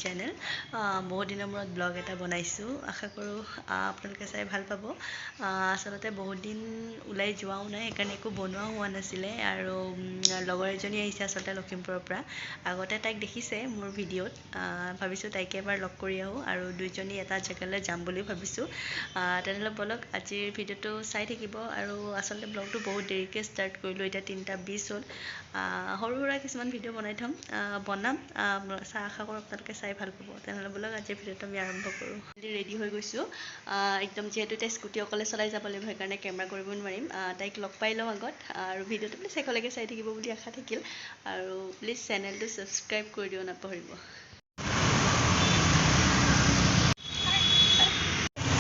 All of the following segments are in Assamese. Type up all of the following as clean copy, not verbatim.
চেনেল বহুত দিনৰ মূৰত ব্লগ এটা বনাইছোঁ আশা কৰোঁ আপোনালোকে চাই ভাল পাব আচলতে বহুত দিন ওলাই যোৱাও নাই সেইকাৰণে একো বনোৱা হোৱা নাছিলে আৰু লগৰ এজনী আহিছে আচলতে লখিমপুৰৰ পৰা আগতে তাইক দেখিছে মোৰ ভিডিঅ'ত ভাবিছোঁ তাইকে এবাৰ লগ কৰি আহোঁ আৰু দুইজনী এটা জেগালৈ যাম বুলি ভাবিছোঁ তেনেহ'লে বলক আজিৰ ভিডিঅ'টো চাই থাকিব আৰু আচলতে ব্লগটো বহুত দেৰিকৈ ষ্টাৰ্ট কৰিলোঁ এতিয়া 3:20 হ'ল সৰু সুৰা কিছুমান ভিডিঅ' বনাম আশা কৰোঁ আপোনালোকে চাই ভাল পাব তেনেহ'লে বলক আজিৰ ভিডিঅ'টো আমি আৰম্ভ কৰোঁ ৰেডি হৈ গৈছোঁ একদম যিহেতু এতিয়া স্কুটি অকলে চলাই যাব লাগিব সেইকাৰণে কেমেৰা কৰিব নোৱাৰিম তাইক লগ পাই লওঁ আগত আৰু ভিডিঅ'টো প্লিজ শেষলৈকে চাই থাকিব বুলি আশা থাকিল আৰু প্লিজ চেনেলটো ছাবস্ক্ৰাইব কৰি দিব নাপাহৰিব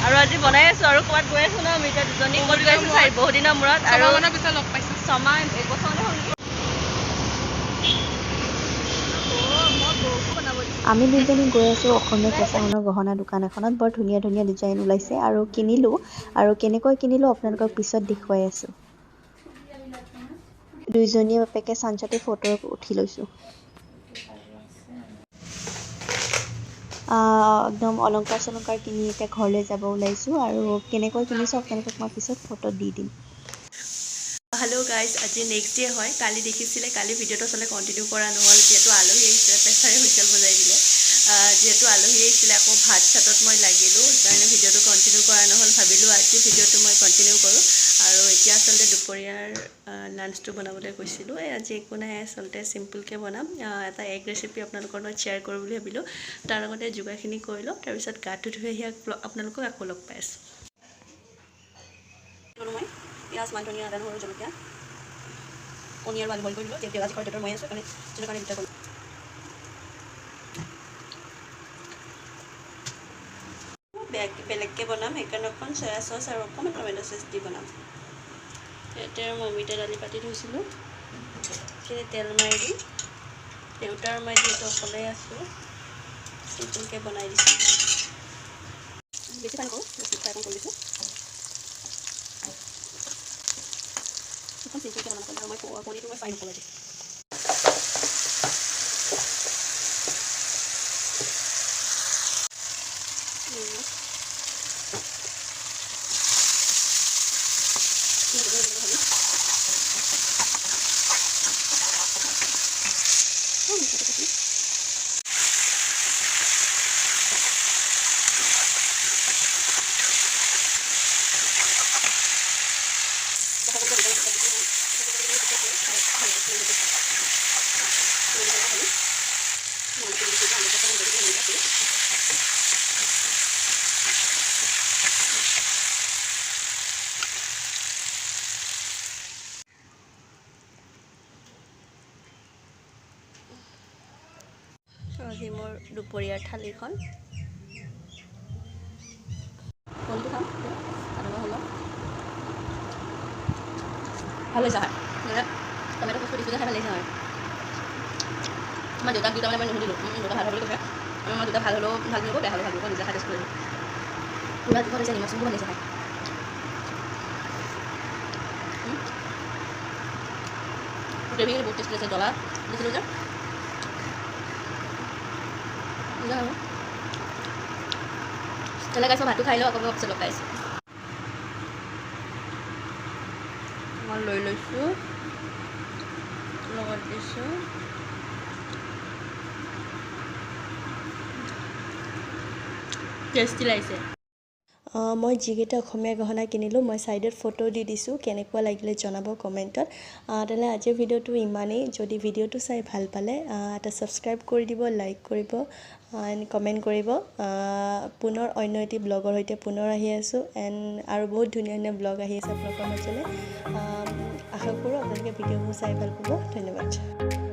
আৰু আজি বনাই আছোঁ আৰু ক'ৰবাত গৈ আছোঁ ন আমি এতিয়া দুজনী ক'ত গৈ আছোঁ চাই বহুত দিনৰ মূৰত আৰু পিছত লগ পাইছোঁ ছমাহ এবছৰতে হ'ল আমি দুজনী গৈ আছোঁ অসমীয়া কেঁচা সোণৰ গহনা দোকান এখনত বৰ ধুনীয়া ধুনীয়া ডিজাইন ওলাইছে আৰু কিনিলোঁ আৰু কেনেকৈ কিনিলোঁ আপোনালোকক পিছত দেখুৱাই আছোঁ দুইজনীয়ে বাপেকে চানচাতে ফটো উঠি লৈছোঁ একদম অলংকাৰ চলংকাৰ কিনি এতিয়া ঘৰলৈ যাব ওলাইছোঁ আৰু কেনেকৈ কিনিছোঁ আপোনালোকক মই পিছত ফটো দি দিম হেল্ল' গাইজ আজি নেক্সট ডে হয় কালি দেখিছিলে কালি ভিডিঅ'টো আচলতে কণ্টিনিউ কৰা নহ'ল যিহেতু আলহী আহিছিলে প্ৰেছাৰে হুইচেল বজাই দিলে যিহেতু আলহী আহিছিলে আকৌ ভাত চাতত মই লাগিলোঁ সেইকাৰণে ভিডিঅ'টো কণ্টিনিউ কৰা নহ'ল ভাবিলোঁ আজি ভিডিঅ'টো মই কণ্টিনিউ কৰোঁ আৰু এতিয়া আচলতে দুপৰীয়াৰ লাঞ্চটো বনাবলৈ গৈছিলোঁ আজি একো নাই আচলতে চিম্পুলকৈ বনাম এটা এগ ৰেচিপি আপোনালোকৰ লগত শ্বেয়াৰ কৰোঁ বুলি ভাবিলোঁ তাৰ লগতে যোগাৰখিনি কৰি লওঁ তাৰপিছত গাটো ধুই আহি আপোনালোকক আকৌ লগ পাই আছোঁ মই পিঁয়াজ মান ধনিয়া আদা নহৰু জলকীয়া কণী আৰু আলু বইল কৰি দিলোঁ তেতিয়া আজি ঘৰত মই আছোঁ কাৰণে সেইটো কাৰণে দুটা কৰিলোঁ বেলেগকৈ বনাম সেইকাৰণে অকণ চয়া চচ আৰু অকণমান টমেটো চচ দি বনাম ইয়াতে আৰু মমিতা দালি পাতি থৈছিলোঁ সেইখিনি তেল মাৰি দিম দেউতাৰ মই যিহেতু অকলে আছোঁ চিম্পুলকৈ বনাই দিছোঁ বেছি পানী কৰোঁ বেছি ফ্ৰাই কৰি দিছোঁ এখন চিম্পুলকৈ বনাম আৰু মই কণীটো মই ফ্ৰাই নকৰোঁ আজি মোৰ দুপৰীয়াৰ থালিখন কলটো খাম ভাল হৈছে হয় টমেটো চচটো দিছোঁ যে খাই ভাল লাগিছে হয় আমাৰ দেউতাক দুটা মানে মই নুসুধিলোঁ দেউতা ভাল বুলি কৈছে মই দেউতা ভাল হ'লেও ভাল নহ'ব বেয়া হ'লেও ভাল হ'ব নিজে খাই টেষ্ট কৰিলোঁ পুৰা জোখত হৈছে নিমখ চুমখো ভাল লাগিছে খাই গ্ৰেভি বহুত টেষ্টি আছে জ্বলা দিছিলোঁ যে তেনে গাইছোঁ ভাতটো খাই লওঁ আকৌ মই পিছত লগাইছোঁ মই লৈ লৈছোঁ লগত দিছোঁ টেষ্টি লাগিছে মই যিকেইটা অসমীয়া গহনা কিনিলোঁ মই ছাইডত ফটো দি দিছোঁ কেনেকুৱা লাগিলে জনাব কমেণ্টত তেনেহ'লে আজিৰ ভিডিঅ'টো ইমানেই যদি ভিডিঅ'টো চাই ভাল পালে এটা ছাবস্ক্ৰাইব কৰি দিব লাইক কৰিব এণ্ড কমেণ্ট কৰিব পুনৰ অন্য এটি ব্লগৰ সৈতে পুনৰ আহি আছোঁ এণ্ড আৰু বহুত ধুনীয়া ধুনীয়া ব্লগ আহি আছে আপোনালোকৰ মাজলৈ আশা কৰোঁ আপোনালোকে ভিডিঅ'বোৰ চাই ভাল পাব ধন্যবাদ